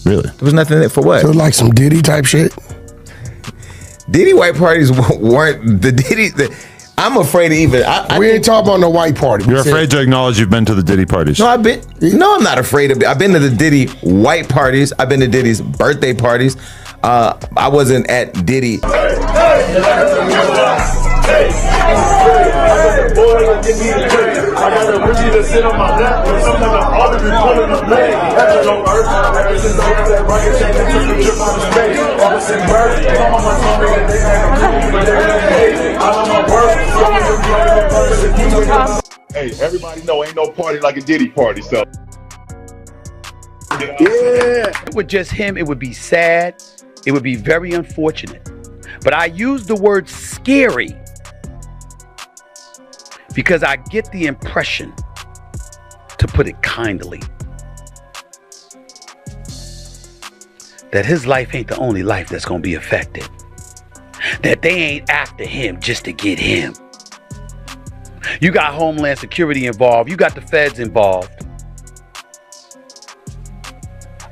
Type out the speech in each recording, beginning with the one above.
Really? There was nothing there for what? So like some Diddy type shit? Diddy white parties weren't the Diddy. I'm afraid to even. We ain't talking about no white party. You're afraid to acknowledge you've been to the Diddy parties. No, I'm not afraid of it. I've been to the Diddy white parties. I've been to Diddy's birthday parties. I wasn't at Diddy. Hey, everybody know ain't no party like a Diddy party, so. Yeah. With just him, it would be sad. It would be very unfortunate. But I use the word scary because I get the impression, to put it kindly, that his life ain't the only life that's gonna be affected. That they ain't after him just to get him. You got Homeland Security involved. You got the feds involved.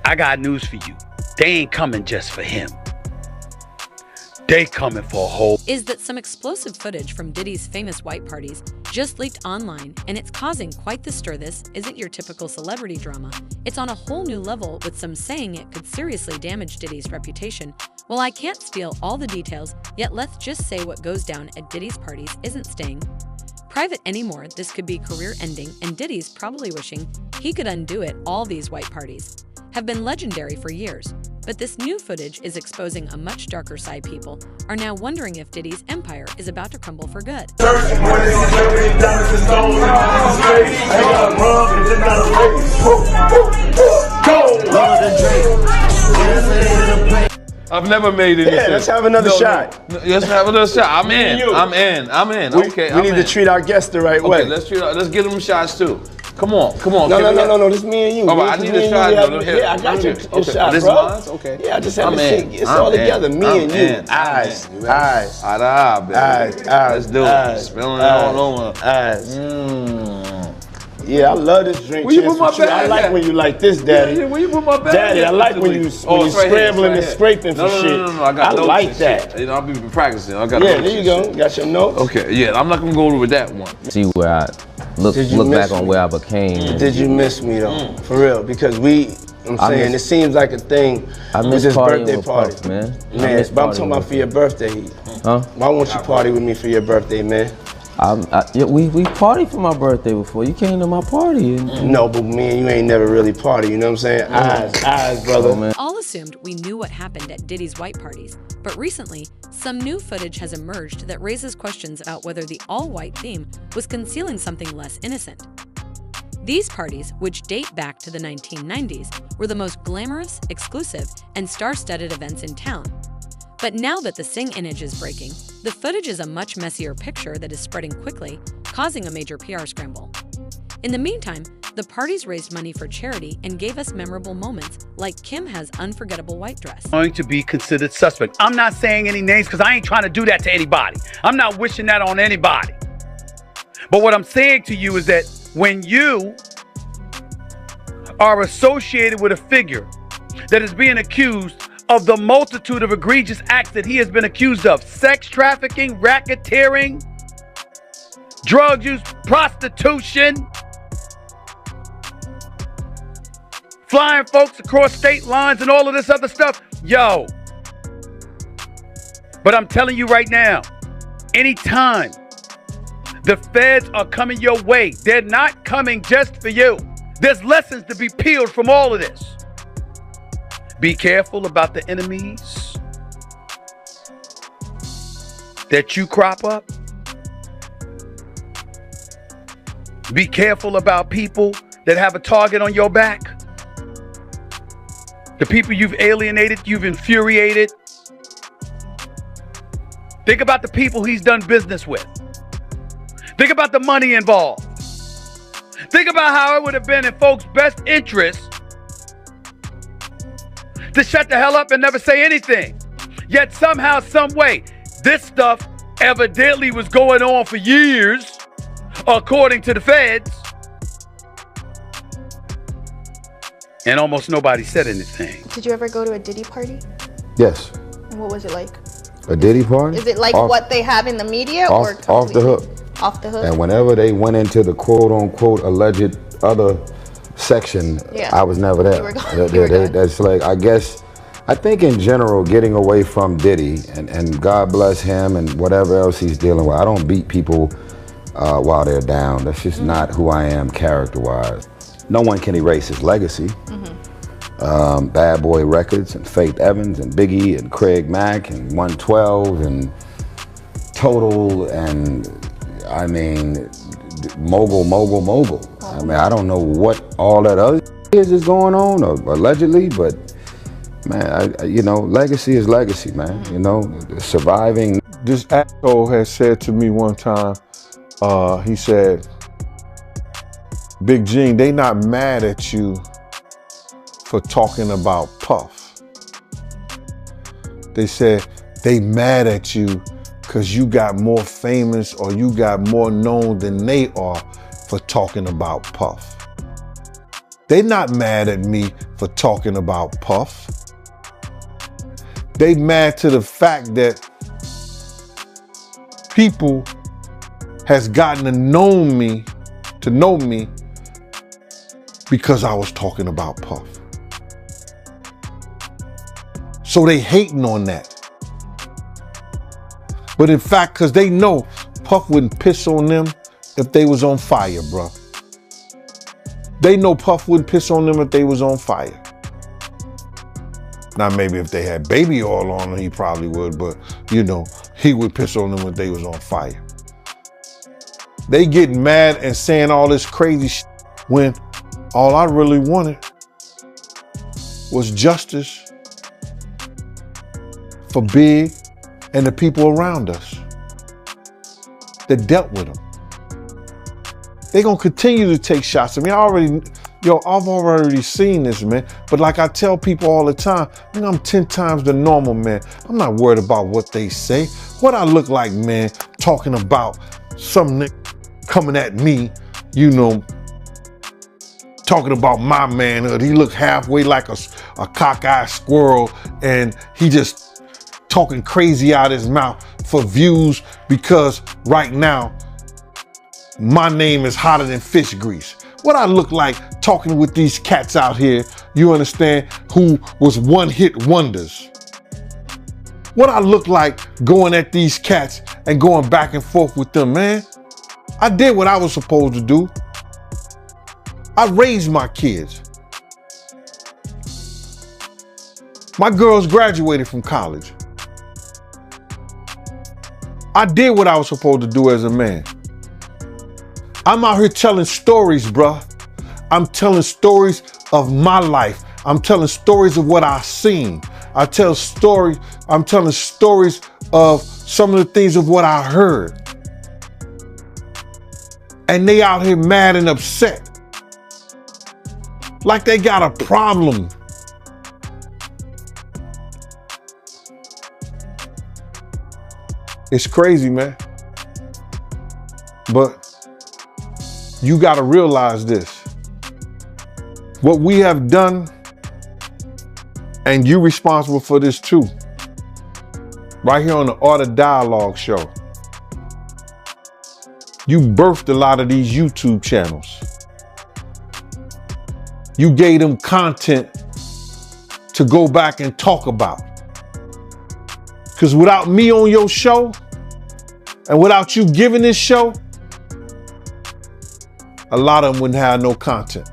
I got news for you. They ain't coming just for him. They coming for a whole. Is that some explosive footage from Diddy's famous white parties just leaked online, and it's causing quite the stir. This isn't your typical celebrity drama. It's on a whole new level, with some saying it could seriously damage Diddy's reputation. Well, I can't spill all the details, yet let's just say what goes down at Diddy's parties isn't staying private anymore. This could be career-ending, and Diddy's probably wishing he could undo it. All these white parties have been legendary for years, but this new footage is exposing a much darker side. People are now wondering if Diddy's empire is about to crumble for good. I've never made anything. Yeah, let's have another shot. Let's have another shot. I'm in. Okay, we need to treat our guests the right way. Let's give them shots too. Come on. No, this me and you. Oh, I need a shot. Yeah, I got you. A shot, this bro. mine? Okay. Yeah, I just have a shake. It's all together. Me and you. Eyes. Let's do it. Spilling it all over. Yeah, I love this drink. Where you put my bag I like at? when you like this, Daddy. Yeah, where you put my bag Daddy, at? I like when you scrambling and scraping for shit. No, I got notes like and that. Shit. I'll be practicing. I got Yeah, notes there you go. Got your notes? Okay, yeah, I'm not gonna go over that one. See where I look back on where I became. Did you miss me though? For real, because I'm saying it seems like a thing. I miss this partying birthday with party, Puff, man. But I'm talking about for your birthday. Huh? Why won't you party with me for your birthday, man? We partied for my birthday before. You came to my party. No, but me and you ain't never really party. You know what I'm saying? Eyes, brother. Man. All assumed we knew what happened at Diddy's white parties, but recently, some new footage has emerged that raises questions about whether the all-white theme was concealing something less innocent. These parties, which date back to the 1990s, were the most glamorous, exclusive, and star-studded events in town. But now that the Sing image is breaking, the footage is a much messier picture that is spreading quickly, causing a major PR scramble. In the meantime, the parties raised money for charity and gave us memorable moments, like Kim has unforgettable white dress. Going to be considered suspect. I'm not saying any names because I ain't trying to do that to anybody. I'm not wishing that on anybody. But what I'm saying to you is that when you are associated with a figure that is being accused of the multitude of egregious acts that he has been accused of: sex trafficking, racketeering, drug use, prostitution, flying folks across state lines and all of this other stuff. Yo. But I'm telling you right now, anytime the feds are coming your way, they're not coming just for you. There's lessons to be peeled from all of this. Be careful about the enemies that you crop up. Be careful about people that have a target on your back. The people you've alienated, you've infuriated. Think about the people he's done business with. Think about the money involved. Think about how it would have been in folks' best interest to shut the hell up and never say anything. Yet somehow, some way, this stuff evidently was going on for years, according to the feds. and almost nobody said anything. Did you ever go to a Diddy party? Yes. And what was it like? A Diddy party? Is it like what they have in the media, or off the hook? Off the hook. And whenever they went into the quote unquote alleged other section, I was never there. That's like, I think in general, getting away from Diddy, and God bless him and whatever else he's dealing with. I don't beat people while they're down. That's just not who I am character-wise. No one can erase his legacy. Bad Boy Records and Faith Evans and Biggie and Craig Mack and 112 and Total and I mean mogul. I mean, I don't know what all that other is going on or allegedly, but man, you know, legacy is legacy, man. You know, surviving. This asshole has said to me one time, he said, Big Gene, they not mad at you for talking about Puff. They said they mad at you because you got more famous or you got more known than they are for talking about Puff. They not mad at me for talking about Puff. They mad to the fact that people has gotten to know me because I was talking about Puff. So they hating on that. But in fact, because they know Puff wouldn't piss on them if they was on fire, bro. They know Puff wouldn't piss on them if they was on fire. Now, maybe if they had baby oil on them, he probably would, but you know, he would piss on them if they was on fire. They getting mad and saying all this crazy shit when all I really wanted was justice for Big and the people around us that dealt with him. They gonna continue to take shots. I mean, I've already seen this, man. But like I tell people all the time, you know, I'm 10 times the normal, man. I'm not worried about what they say. What I look like, man, talking about some nigga coming at me, you know, talking about my manhood. He look halfway like a cockeyed squirrel, and he just talking crazy out his mouth for views because right now, my name is hotter than fish grease. What I look like talking with these cats out here, you understand, who was one-hit wonders. What I look like going at these cats and going back and forth with them, man. I did what I was supposed to do. I raised my kids. My girls graduated from college. I did what I was supposed to do as a man. I'm out here telling stories, bruh. I'm telling stories of my life. I'm telling stories of what I've seen. I'm telling stories of some of the things of what I heard. And they out here mad and upset. Like they got a problem. It's crazy, man. But you gotta realize this. What we have done, and you're responsible for this too. Right here on the Art of Dialogue show. You birthed a lot of these YouTube channels. You gave them content to go back and talk about. Because without me on your show, and without you giving this show, a lot of them wouldn't have no content.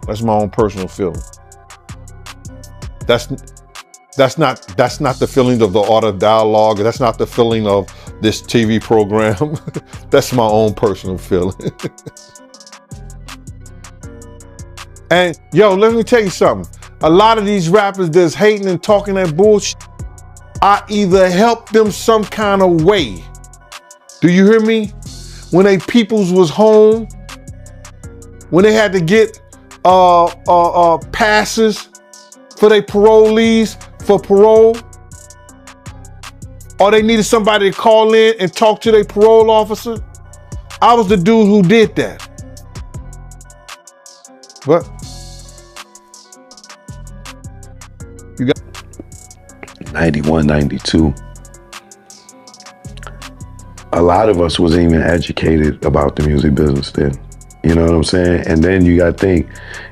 That's my own personal feeling. That's not the feeling of the Art of Dialogue. That's not the feeling of this TV program. That's my own personal feeling. And yo, let me tell you something. A lot of these rappers that's hating and talking that bullshit, I either help them some kind of way. Do you hear me? When they peoples was home, when they had to get passes for their parolees for parole, or they needed somebody to call in and talk to their parole officer, I was the dude who did that. But you got 91, 92. A lot of us wasn't even educated about the music business then. You know what I'm saying? And then you got to think,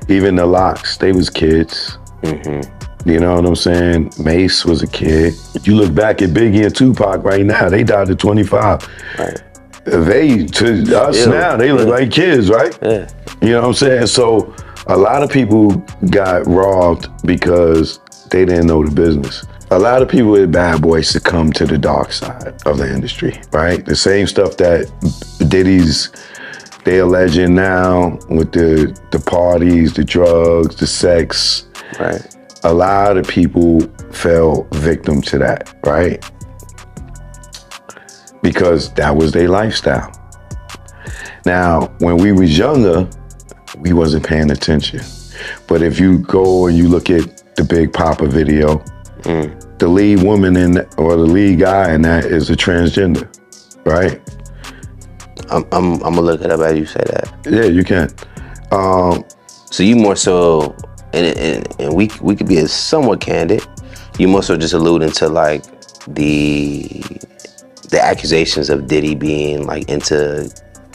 even the Locks, they was kids. You know what I'm saying? Mace was a kid. You look back at Biggie and Tupac right now, they died at 25. Right. They, to us now, they look like kids, right? Yeah. You know what I'm saying? So a lot of people got robbed because they didn't know the business. A lot of people with Bad Boys succumb to the dark side of the industry, right? The same stuff that Diddy's, they alleging now with the parties, the drugs, the sex. Right. A lot of people fell victim to that, right? Because that was their lifestyle. Now, when we was younger, we wasn't paying attention. But if you go and you look at the Big Papa video, the lead woman or the lead guy in that is a transgender, right? I'm gonna look it up as you say that. Yeah, you can. So you more so, and we could be somewhat candid. You more so just alluding to like the accusations of Diddy being like into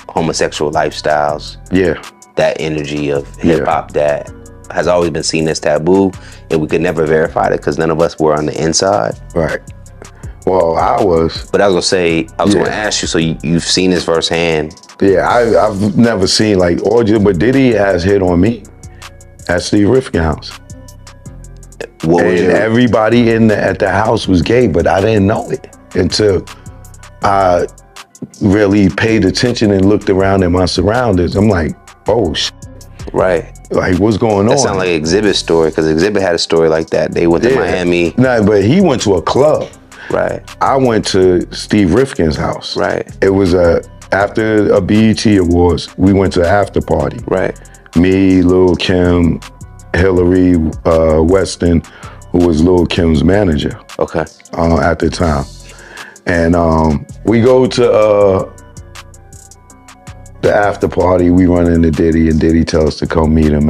homosexual lifestyles. Yeah. That energy of hip hop that has always been seen as taboo, and we could never verify it because none of us were on the inside. Right. Well, I was. But I was gonna ask you, so you've seen this firsthand. Yeah, I've never seen like orgy, but Diddy has hit on me at Steve Rifkin's house. Everybody at the house was gay, but I didn't know it until I really paid attention and looked around at my surroundings. I'm like, oh shit. Right. Like, what's going on? That sounds like Exhibit's story, because Exhibit had a story like that. They went to Miami. No, but he went to a club. Right. I went to Steve Rifkin's house. Right. It was after a BET Awards, we went to an after party. Right. Me, Lil' Kim, Hillary Weston, who was Lil' Kim's manager. Okay. At the time. And we go to the after party, we run into Diddy, and Diddy tells us to come meet him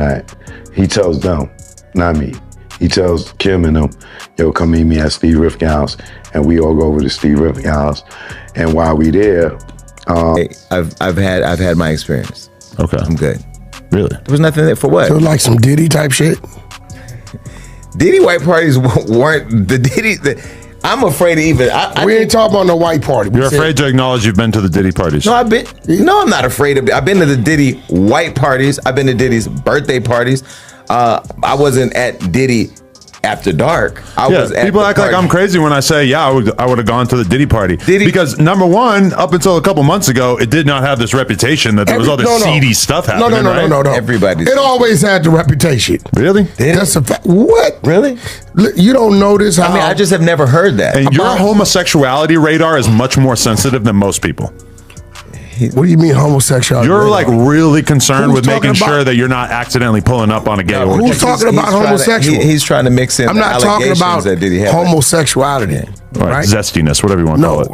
he tells them, not me. He tells Kim and them, yo, come meet me at Steve Rifkin's house. And we all go over to Steve Rifkin's house. And while we there, hey, I've had my experience. Okay. I'm good. Really? There was nothing there for what? So like some Diddy type shit? Diddy white parties weren't the Diddy. I'm afraid to even. We ain't talking about no white party. You're afraid to acknowledge you've been to the Diddy parties. No, I'm not afraid of it. I've been to the Diddy white parties. I've been to Diddy's birthday parties. I wasn't at Diddy after dark. I was at people act like I'm crazy when I say, I would have gone to the Diddy party. Because number one, up until a couple months ago, it did not have this reputation that there was all this seedy stuff happening. No. Everybody. It always had the reputation. Really? That's a fact. What? Really? You don't notice how? I mean, I just have never heard that. And your homosexuality radar is much more sensitive than most people. What do you mean homosexuality? You're like really concerned with making sure that you're not accidentally pulling up on a gay orgy. Who's talking about homosexual? He's trying to mix in. I'm not talking about homosexuality. Right? Zestiness, whatever you want to call it.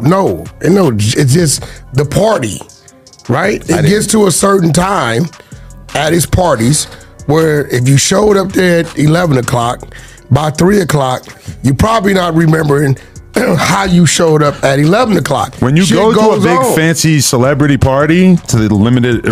No, it's just the party, right? It gets to a certain time at his parties where if you showed up there at 11 o'clock, by 3 o'clock, you're probably not remembering how you showed up at 11 o'clock. When you go to a big fancy celebrity party, to the limited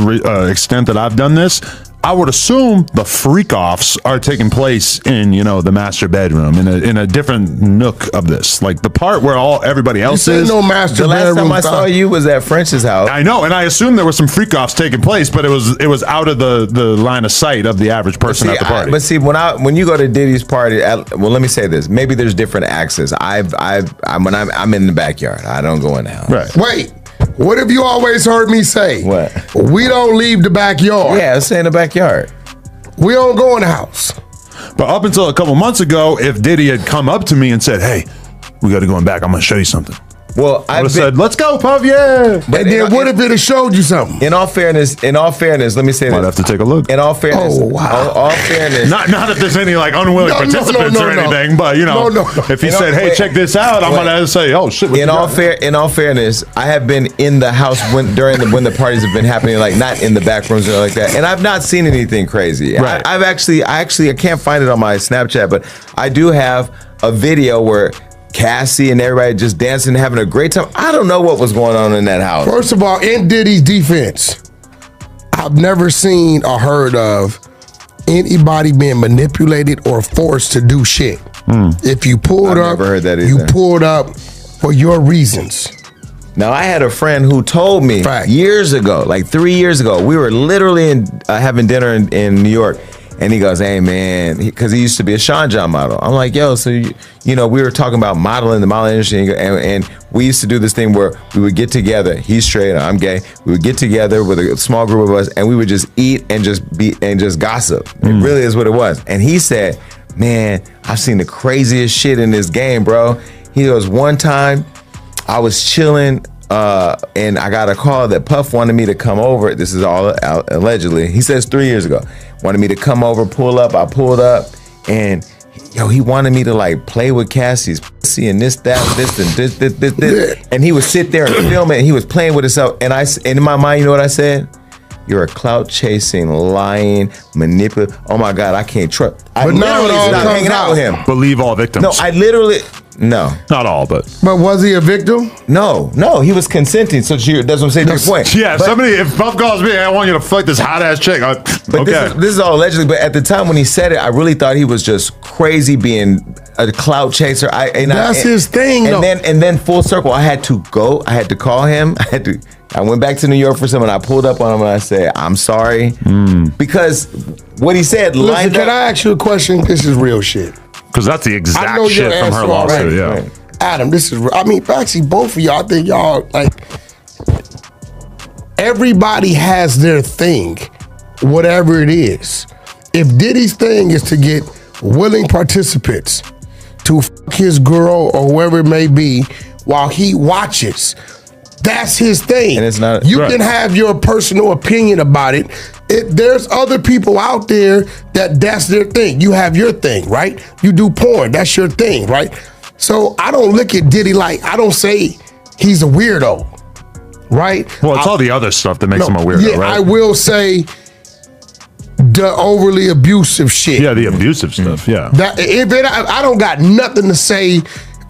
extent that I've done this, I would assume the freak-offs are taking place in, the master bedroom, in a different nook of this. Like the part where everybody else is. No master the last time I saw you was at French's house. I know, and I assume there were some freak-offs taking place, but it was out of the line of sight of the average person at the party. But see, when you go to Diddy's party, well, let me say this. Maybe there's different access. I'm in the backyard. I don't go in the house. Right. Wait. What have you always heard me say? What? We don't leave the backyard. Yeah, stay in the backyard. We don't go in the house. But up until a couple months ago, if Diddy had come up to me and said, hey, we got to go in back, I'm going to show you something, Well, I said, "Let's go, Puff, yeah." But then what if it have showed you something? In all fairness, let me say this. Might have to take a look. In all fairness, all fairness. Not that there's any like unwilling participants or anything, but you know, if he said, "Hey, check this out," I'm gonna say, "Oh shit." In all fairness, I have been in the house when the parties have been happening, like not in the back rooms or like that, and I've not seen anything crazy. Right. I can't find it on my Snapchat, but I do have a video where Cassie and everybody just dancing, having a great time. I don't know what was going on in that house. First of all, in Diddy's defense, I've never seen or heard of anybody being manipulated or forced to do shit. If you pulled up, never heard that either. You pulled up for your reasons. Now, I had a friend who told me years ago, like 3 years ago, we were literally having dinner in New York. And he goes, "Hey man," because he used to be a Sean John model. I'm like, "Yo, so you know, we were talking about modeling, the modeling industry, and we used to do this thing where we would get together. He's straight, I'm gay. We would get together with a small group of us, and we would just eat and just gossip. It really is what it was." And he said, "Man, I've seen the craziest shit in this game, bro." He goes, "One time, I was chilling." And I got a call that Puff wanted me to come over. This is all allegedly. He says 3 years ago. Wanted me to come over, pull up. I pulled up, and he wanted me to like play with Cassie's pussy and this. And he would sit there and film it. And he was playing with himself. And in my mind, you know what I said? You're a clout chasing, lying, manipulative. Oh my God, I can't trust. But now it all not comes hanging out with him. Believe all victims. No, I literally. No. Not all, but. But was he a victim? No, he was consenting. So that's what I'm saying to your point. Yeah, if Puff calls me, "I want you to fuck this hot ass chick." But this is all allegedly. But at the time when he said it, I really thought he was just crazy being a clout chaser. That's his thing, though. And then full circle, I had to go. I had to call him. I went back to New York for some, and I pulled up on him and I said, "I'm sorry," because what he said. Listen, can I ask you a question? This is real shit. Because that's the exact shit from her lawsuit, yeah. Adam, actually, both of y'all, I think y'all, like, everybody has their thing, whatever it is. If Diddy's thing is to get willing participants to fuck his girl or whoever it may be while he watches, that's his thing. And it's not. You can have your personal opinion about it. There's other people out there that's their thing. You have your thing, right? You do porn. That's your thing, right? So I don't look at Diddy I don't say he's a weirdo, right? Well, it's all the other stuff that makes him a weirdo, right? I will say the overly abusive shit. Yeah, the abusive stuff, yeah. I don't got nothing to say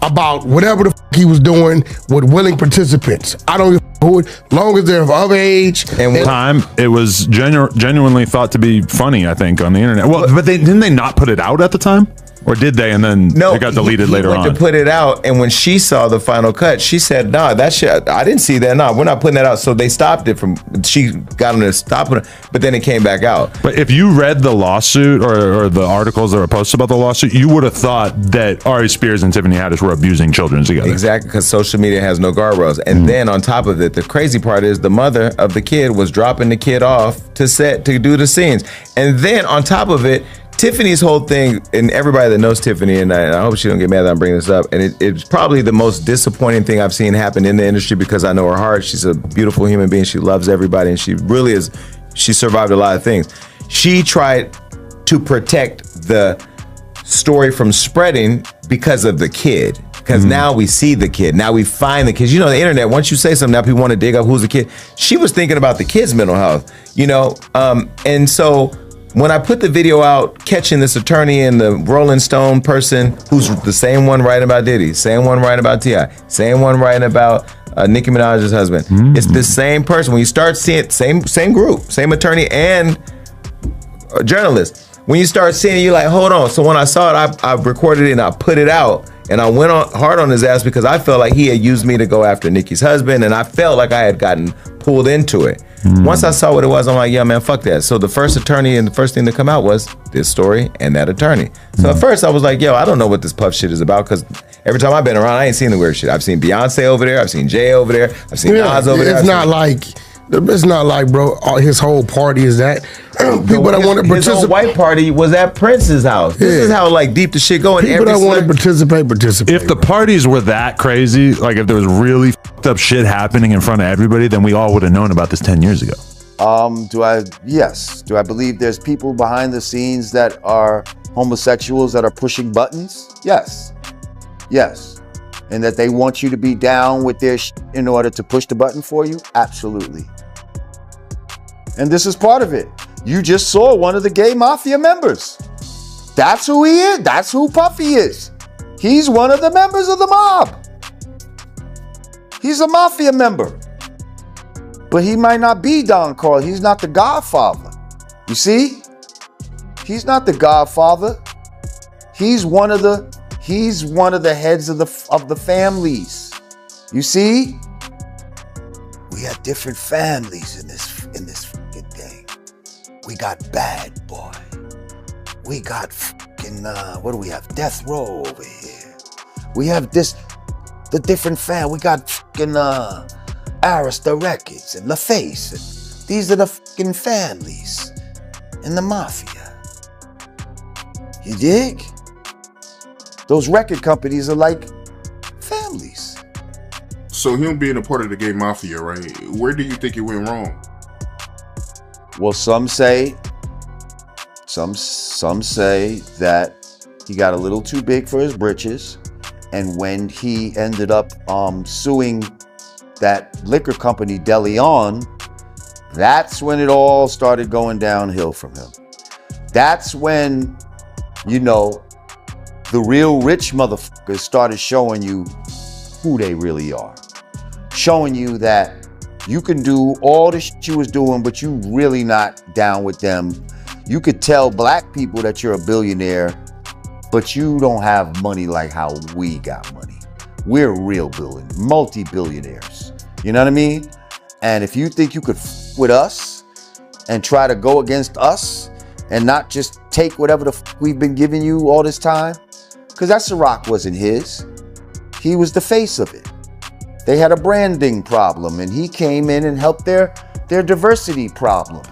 about whatever the fuck he was doing with willing participants. I don't give a who, as long as they're of age. And time, it was genuinely thought to be funny, I think, on the internet. Well, but didn't they not put it out at the time? Or did they? And then it got deleted later on. He went to put it out, and when she saw the final cut, she said, "Nah, that shit, I didn't see that. Nah, we're not putting that out." So they stopped it she got them to stop it, but then it came back out. But if you read the lawsuit or the articles that were posted about the lawsuit, you would have thought that Ari Spears and Tiffany Haddish were abusing children together. Exactly, because social media has no guardrails. And then on top of it, the crazy part is the mother of the kid was dropping the kid off to set to do the scenes. And then on top of it, Tiffany's whole thing, and everybody that knows Tiffany, and I hope she don't get mad that I'm bringing this up, and it's probably the most disappointing thing I've seen happen in the industry because I know her heart. She's a beautiful human being. She loves everybody, and she really is. She survived a lot of things. She tried to protect the story from spreading because of the kid. Because now we see the kid. Now we find the kids. You know, the internet, once you say something, now people want to dig up who's the kid. She was thinking about the kid's mental health, you know? And so when I put the video out, catching this attorney and the Rolling Stone person who's the same one writing about Diddy, same one writing about T.I., same one writing about Nicki Minaj's husband. It's the same person. When you start seeing it, same group, same attorney and journalist. When you start seeing it, you're like, hold on. So when I saw it, I recorded it and I put it out. And I went hard on his ass because I felt like he had used me to go after Nicki's husband, and I felt like I had gotten pulled into it. Once I saw what it was, I'm like, yeah, man, fuck that. So the first attorney and the first thing to come out was this story and that attorney. So at first I was like, yo, I don't know what this Puff shit is about because every time I've been around, I ain't seen the weird shit. I've seen Beyonce over there. I've seen Jay over there. I've seen Nas over there. It's not like It's not like, bro, his whole party is that. People that want to His own participate. white party was at Prince's house. This is how like deep the shit going. People that want to participate. If the parties were that crazy, like if there was really fucked up shit happening in front of everybody, then we all would have known about this 10 years ago. Yes. Do I believe there's people behind the scenes that are homosexuals that are pushing buttons? Yes. And that they want you to be down with their in order to push the button for you? Absolutely. And this is part of it. You just saw one of the gay mafia members. That's who he is. That's who Puffy is. He's one of the members of the mob. He's a mafia member. But he might not be Don Carl. He's not the Godfather. You see? He's not the Godfather. He's one of the heads of the families. You see? We have different families in this fucking thing. We got Bad Boy. We got fucking what do we have? Death Row over here. We have the different we got fucking Arista Records and LaFace. These are the fucking families in the mafia. You dig? Those record companies are like families. So him being a part of the gay mafia, right? Where do you think it went wrong? Well, some say that he got a little too big for his britches, and when he ended up suing that liquor company De Leon, that's when it all started going downhill from him. That's when, the real rich motherfuckers started showing you who they really are. Showing you that you can do all the shit you was doing, but you really not down with them. You could tell black people that you're a billionaire, but you don't have money like how we got money. We're real multi-billionaires. You know what I mean? And if you think you could with us and try to go against us and not just take whatever the we've been giving you all this time, because that Ciroc wasn't his. He was the face of it. They had a branding problem, and he came in and helped their diversity problem,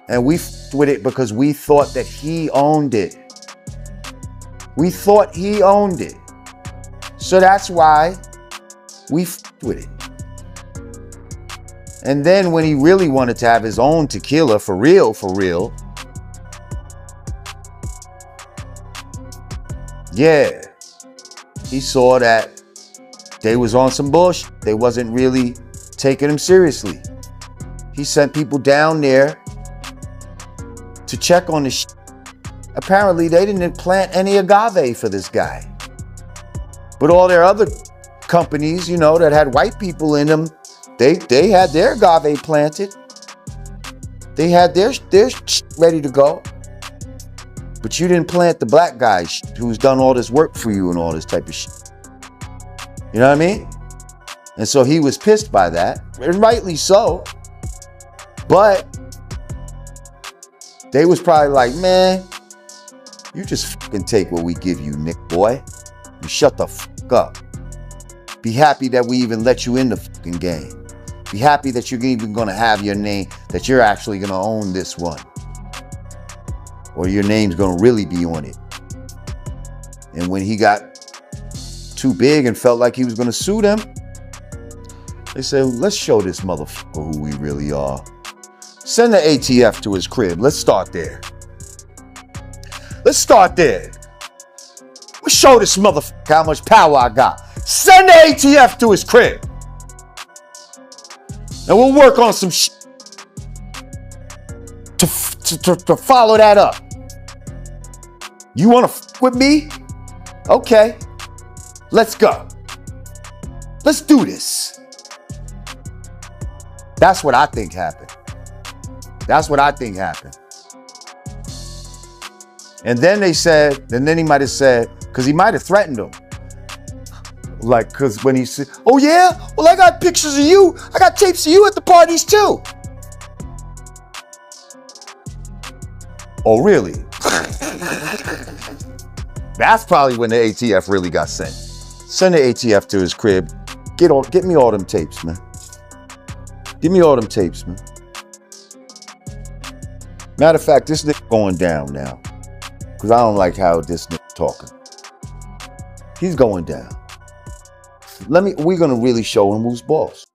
and we with it because we thought that he owned it. We thought he owned it. So that's why we with it. And then when he really wanted to have his own tequila for real, yeah, he saw that they was on some bullshit. They wasn't really taking him seriously. He sent people down there to check on the shit. Apparently, they didn't plant any agave for this guy. But all their other companies, that had white people in them, they had their agave planted. They had their shit ready to go. But you didn't plant the black guy who's done all this work for you and all this type of shit. You know what I mean? And so he was pissed by that, and rightly so. But they was probably like, man, you just fucking take what we give you, Nick boy. You shut the fuck up. Be happy that we even let you in the fucking game. Be happy that you're even gonna have your name, that you're actually gonna own this one. Or your name's gonna really be on it. And when he got too big and felt like he was gonna sue them, they said, let's show this motherfucker who we really are. Send the ATF to his crib. Let's start there. Let's show this motherfucker how much power I got. Send the ATF to his crib. And we'll work on some shit to follow that up. You wanna f with me? Okay. Let's go. Let's do this. That's what I think happened. And then they said, and then he might have said, because he might have threatened them. Like, because when he said, oh yeah? Well, I got pictures of you. I got tapes of you at the parties too. Oh, really? That's probably when the ATF really got sent. Send the ATF to his crib. Get me all them tapes, man. Give me all them tapes, man. Matter of fact, this nigga going down now. Because I don't like how this nigga talking. He's going down. We're gonna really show him who's boss.